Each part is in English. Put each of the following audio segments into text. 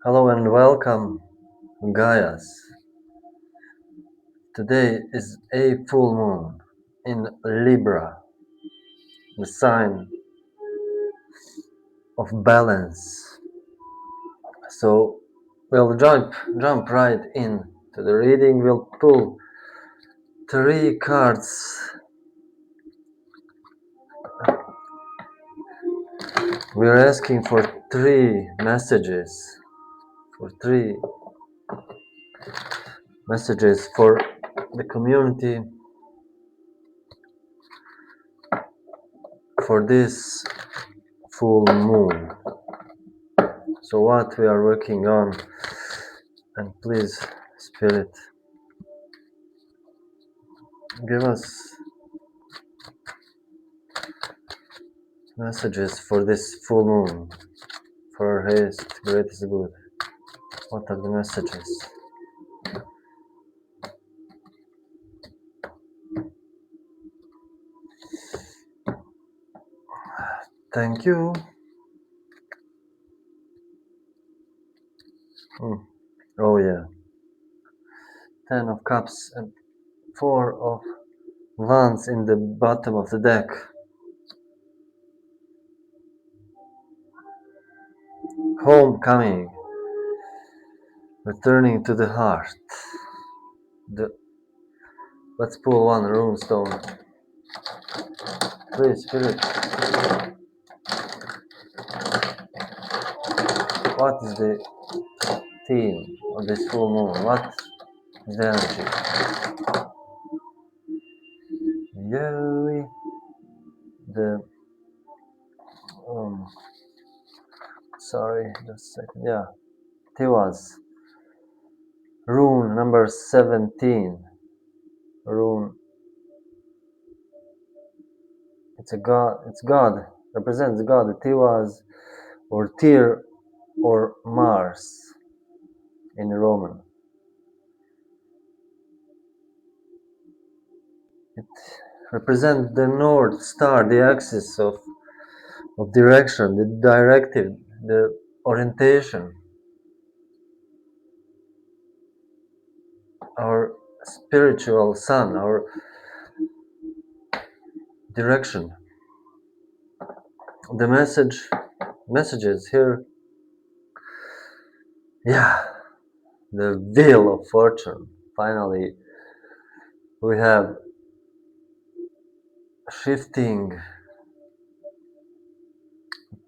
Hello and welcome, Gaias. Today is a full moon in Libra, the sign of balance. So we'll jump right in to the reading. We'll pull three cards. We're asking for three messages, for the community for this full moon. So what we are working on, and please, Spirit, give us messages for this full moon, for His greatest good. What are the messages? Thank you. Oh yeah. 10 of Cups and 4 of Wands in the bottom of the deck. Homecoming. Returning to the heart. Let's pull one rune stone. Please, Spirit. What is the theme of this full moon? What is the energy? Yeah, the sorry, just a second. Yeah, Tiwas. Rune number 17. Rune. It's a god. It's God. Represents God. Tiwas, or Tyr, or Mars in Roman. It represents the North Star, the axis of direction, the directive, the orientation, our spiritual sun, our direction. The messages here, yeah, the wheel of fortune. Finally, we have shifting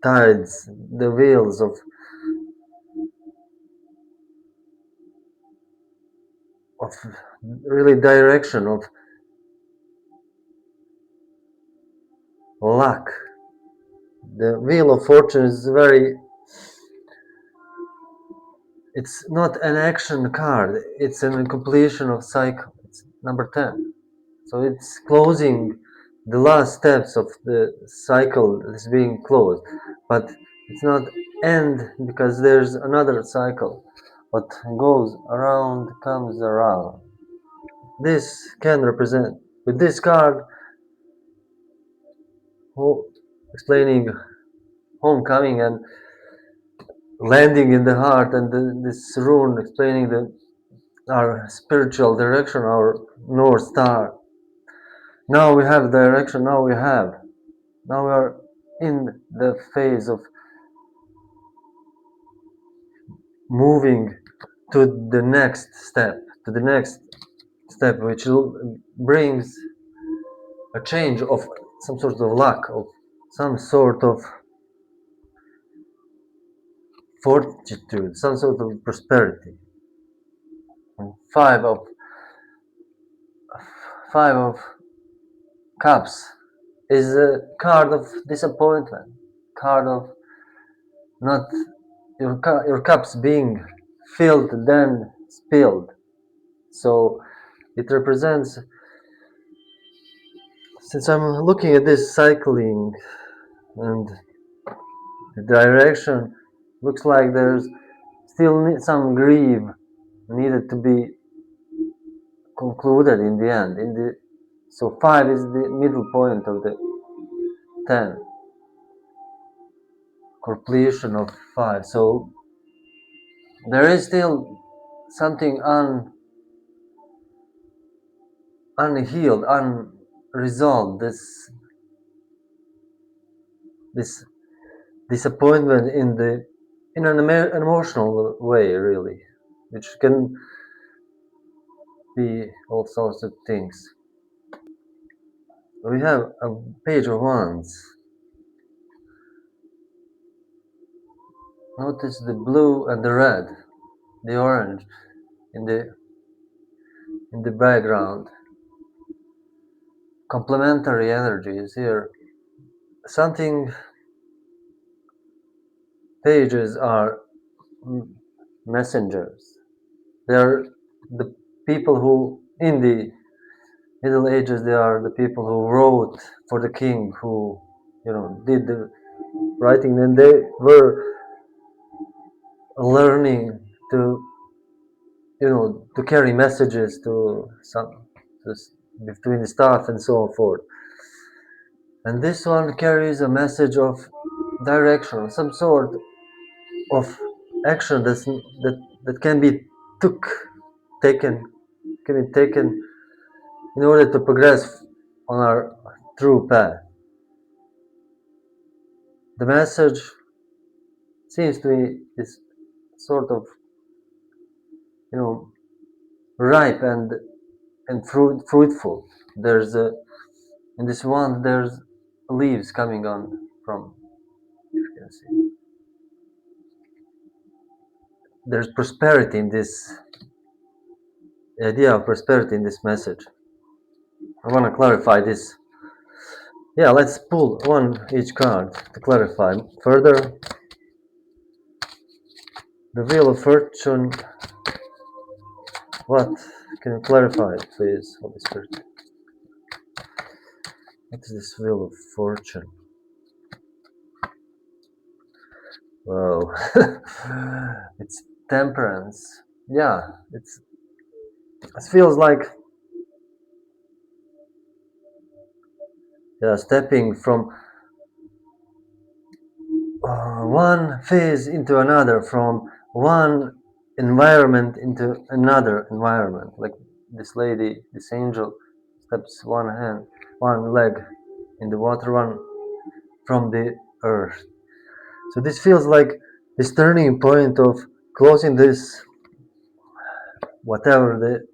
tides, the wheels of really direction of luck. The wheel of fortune is it's not an action card, it's an completion of cycle. It's number 10. So it's closing the last steps of the cycle is being closed, but it's not end because there's another cycle. What goes around comes around. This can represent, with this card, explaining homecoming and landing in the heart, and this rune explaining our spiritual direction, our North Star. Now we have direction, now we are in the phase of moving to the next step, which brings a change of some sort of luck, of some sort of fortitude, some sort of prosperity. And five of Cups is a card of disappointment, card of not your cups being filled then spilled. So it represents, since I'm looking at this cycling and the direction, looks like there's still some grief needed to be concluded in the end. So 5 is the middle point of the 10, completion of 5. So there is still something unhealed, unresolved. This disappointment in an emotional way, really, which can be all sorts of things. We have a page of wands. Notice the blue and the red, the orange in the background. Complementary energies here. Something pages are messengers. They're the people who, in the Middle Ages, they are the people who wrote for the king, who did the writing, and they were learning to to carry messages to, between the staff and so forth. And this one carries a message of direction, some sort of action that can be taken can be taken in order to progress on our true path. The message seems to me is sort of ripe and fruitful. There's in this one there's leaves coming on from, if you can see. There's prosperity in this idea of prosperity in this message. I want to clarify this. Yeah, let's pull one each card to clarify further. The Wheel of Fortune. What can you clarify, please, Holy Spirit? What is this Wheel of Fortune? Whoa. It's temperance. Yeah, it feels like stepping from one phase into another, from one environment into another environment. Like this lady, this angel, steps one leg in the water, one from the earth. So this feels like this turning point of closing this, whatever the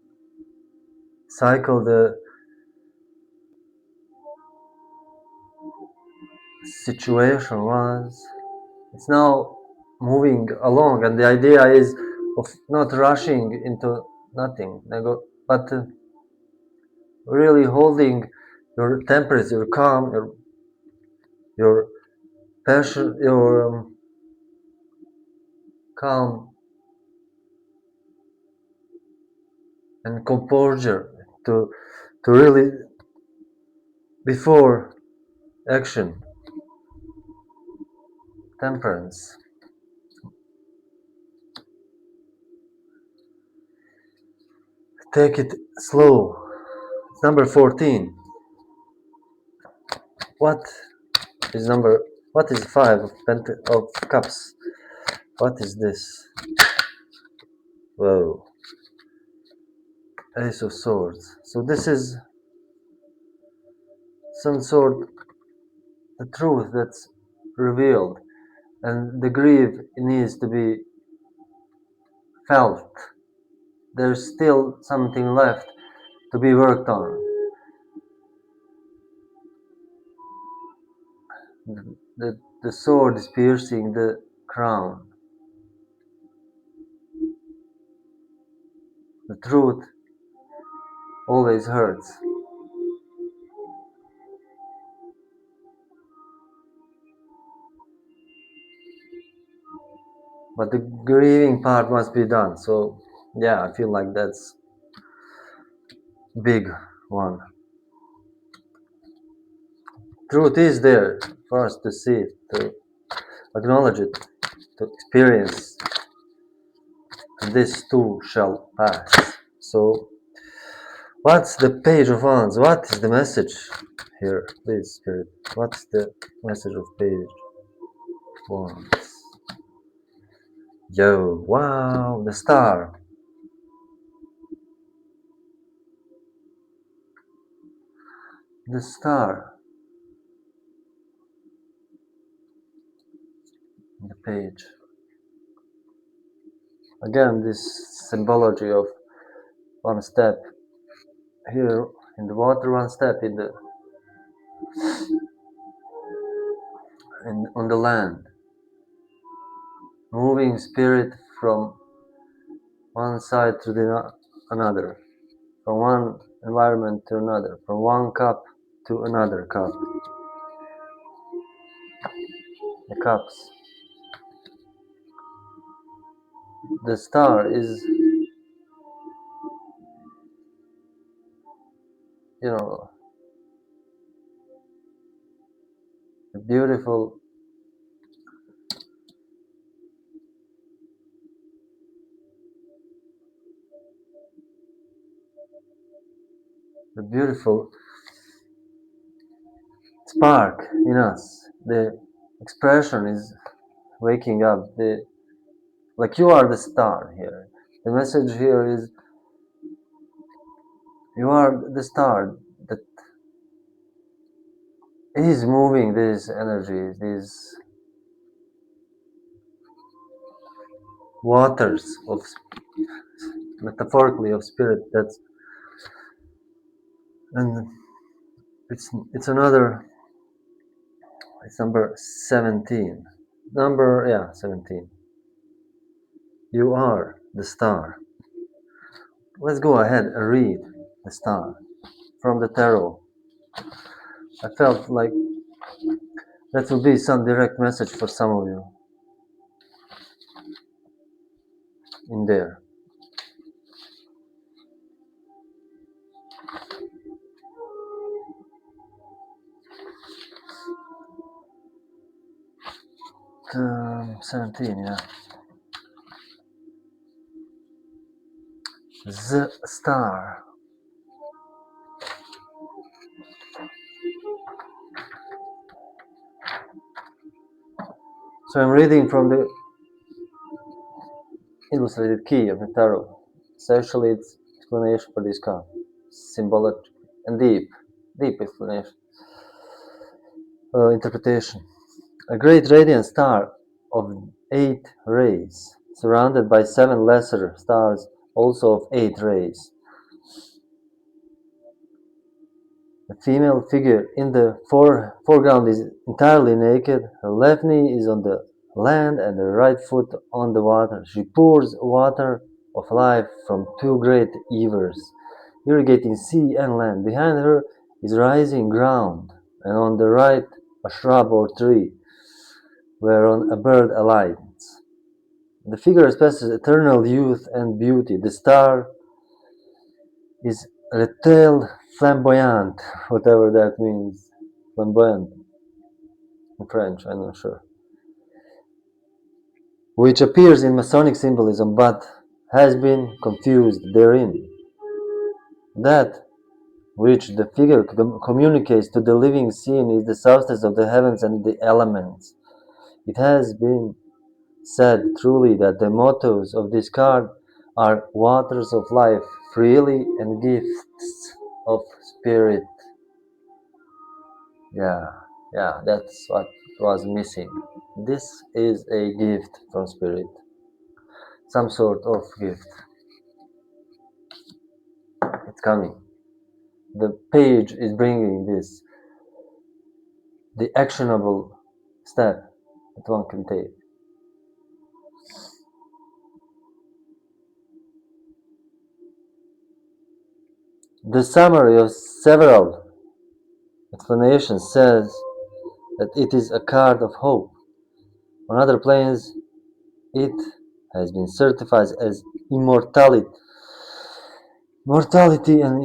cycle, the situation was. It's now moving along, and the idea is of not rushing into nothing, but really holding your temperature, your calm, your passion, your calm and composure to really, before action, temperance. Take it slow. It's number 14. What is number? What is 5 of cups? What is this? Whoa. Ace of Swords. So this is some sort the truth that's revealed, and the grief needs to be felt. There's still something left to be worked on. The sword is piercing the crown. The truth always hurts. But the grieving part must be done. So yeah, I feel like that's big one. Truth is there for us to see it, to acknowledge it, to experience. And this too shall pass. So what's the Page of Wands? What is the message here, please, Spirit? What's the message of Page of Wands? Yo, wow, the star. The star. On the page. Again, this symbology of one step here in the water, one step on the land. Moving spirit from one side to the another, from one environment to another, from one cup to another cup. The cups. The star is, you know, a beautiful, a beautiful spark in us. The expression is waking up. Like you are the star here. The message here is you are the star that is moving these energies, these waters of metaphorically of spirit. That's and it's another. It's number 17. Number 17. You are the star. Let's go ahead and read the star from the tarot. I felt like that will be some direct message for some of you in there. Um, 17, yeah. The star. So I'm reading from the illustrated key of the tarot. Essentially, it's explanation for this card. Symbolic and deep explanation. Interpretation. A great radiant star of 8 rays, surrounded by 7 lesser stars, also of 8 rays. The female figure in the foreground is entirely naked. Her left knee is on the land and her right foot on the water. She pours water of life from 2 great rivers, irrigating sea and land. Behind her is rising ground, and on the right a shrub or tree, whereon a bird alights. The figure expresses eternal youth and beauty. The star is retail flamboyant, whatever that means. Flamboyant in French, I'm not sure. Which appears in Masonic symbolism but has been confused therein. That which the figure communicates to the living scene is the substance of the heavens and the elements. It has been said truly that the mottos of this card are waters of life freely and gifts of spirit. Yeah, that's what was missing. This is a gift from spirit, some sort of gift. It's coming. The page is bringing this, the actionable step that one can take. The summary of several explanations says that it is a card of hope. On other planes, it has been certified as immortality and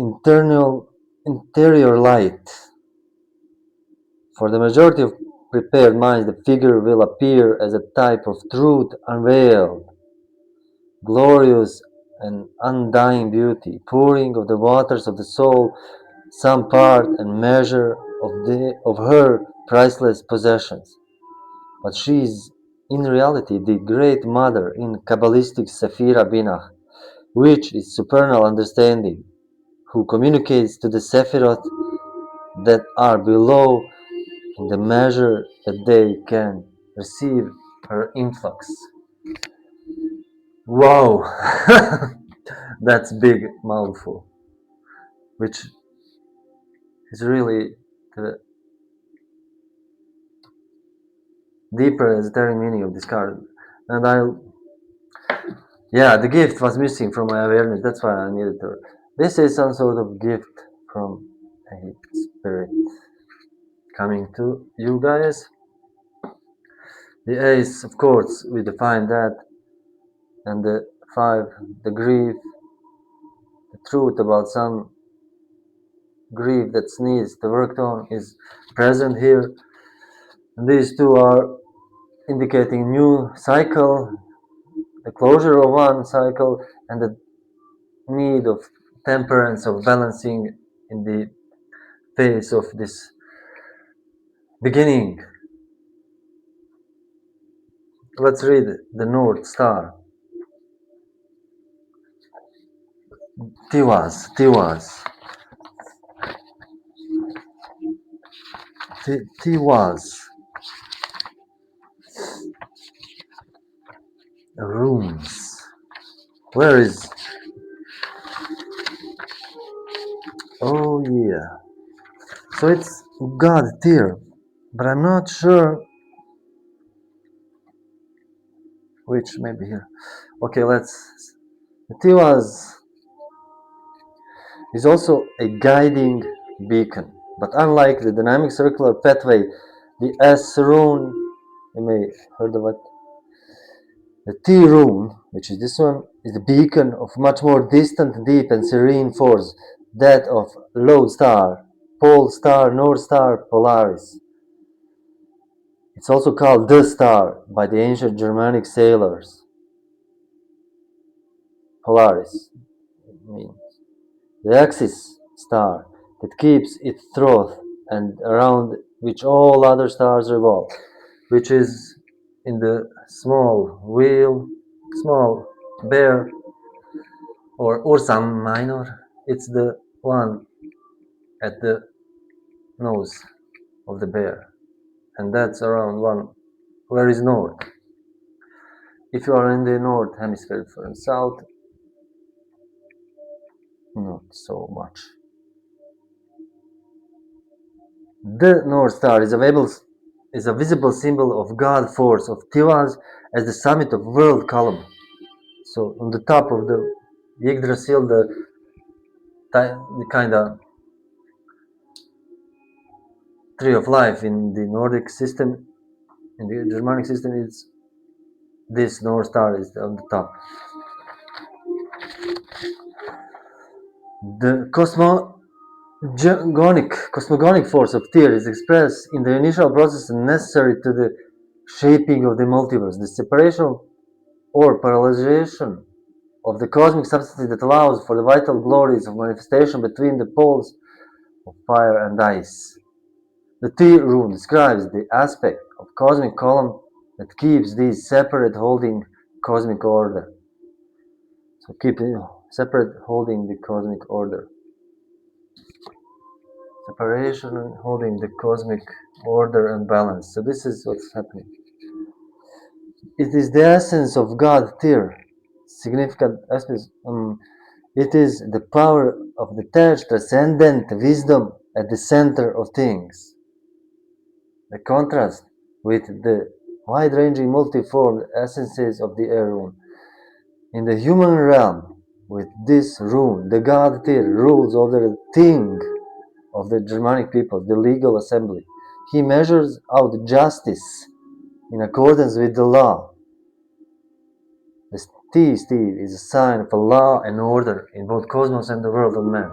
interior light. For the majority of prepared minds, the figure will appear as a type of truth unveiled, glorious and undying beauty, pouring of the waters of the soul, some part and measure of her priceless possessions. But she is in reality the Great Mother in Kabbalistic Sephira Binah, which is supernal understanding, who communicates to the Sephirot that are below in the measure that they can receive her influx. Wow, that's big mouthful, which is really the deeper esoteric meaning of this card. And yeah, the gift was missing from my awareness. That's why I needed to. This is some sort of gift from a spirit coming to you guys. The ace, of course, we define that, and the 5, the grief, the truth about some grief that needs to work on is present here. And these two are indicating new cycle, the closure of one cycle, and the need of temperance, of balancing in the phase of this beginning. Let's read the North Star. Tiwaz, Tiwaz, Tiwaz, rooms. Where is? Oh yeah. So it's God tier, but I'm not sure which. Maybe here. Okay, let's. The Tiwaz is also a guiding beacon, but unlike the dynamic circular pathway, the S rune, you may heard of it. The T rune, which is this one, is the beacon of much more distant, deep, and serene force, that of Lodestar, Pole Star, North Star, Polaris. It's also called the star by the ancient Germanic sailors. Polaris means the axis star that keeps its trough and around which all other stars revolve, which is in the small wheel, small bear, or Ursa Minor. It's the one at the nose of the bear, and that's around one. Where is north? If you are in the north hemisphere, from south, not so much. The North Star is a visible symbol of God force of Tiwaz as the summit of world column. So on the top of the Yggdrasil, the kind of tree of life in the Nordic system, in the Germanic system, is this North Star is on the top. The cosmogonic force of Tyr is expressed in the initial process necessary to the shaping of the multiverse, the separation or parallelization of the cosmic substance that allows for the vital glories of manifestation between the poles of fire and ice. The T rune describes the aspect of cosmic column that keeps these separate holding cosmic order. So keep separate holding the cosmic order. Separation and holding the cosmic order and balance. So this is what's happening. It is the essence of God Tir. Significant aspects. It is the power of the detached, transcendent wisdom at the center of things. The contrast with the wide-ranging, multiform essences of the air rune. In the human realm, with this rune, the god Tyr rules over the thing of the Germanic people, the legal assembly. He measures out justice in accordance with the law. The T, Steve, is a sign of a law and order in both cosmos and the world of man.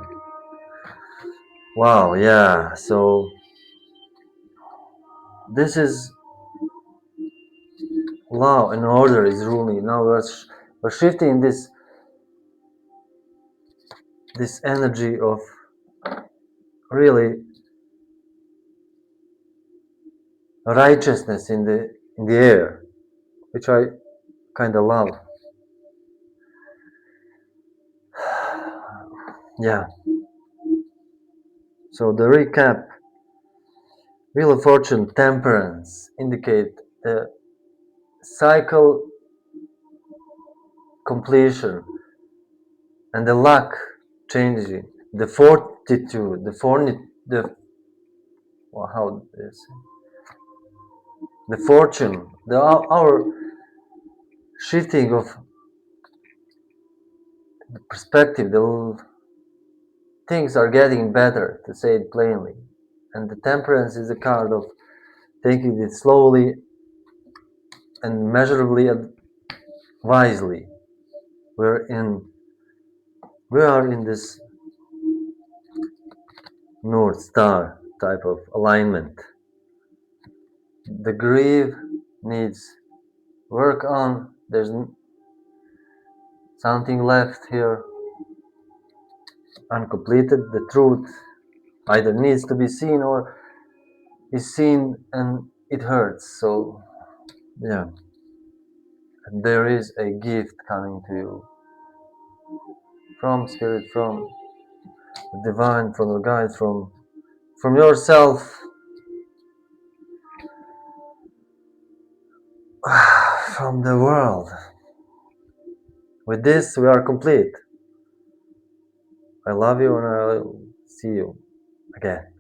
Wow, yeah, so this is law and order is ruling. Now we're shifting this energy of really righteousness in the air. which I kind of love. Yeah. So the recap: Wheel of Fortune, Temperance indicate the cycle completion and the luck changing, the fortitude, the well, how is the fortune, our shifting of the perspective, the things are getting better, to say it plainly. And the Temperance is a card of taking it slowly and measurably and wisely. We are in this North Star type of alignment. The grief needs work on. There's something left here uncompleted. The truth either needs to be seen or is seen and it hurts. So, yeah. And there is a gift coming to you from Spirit, from the Divine, from the guides, from yourself, from the world. With this, we are complete. I love you and I'll see you again.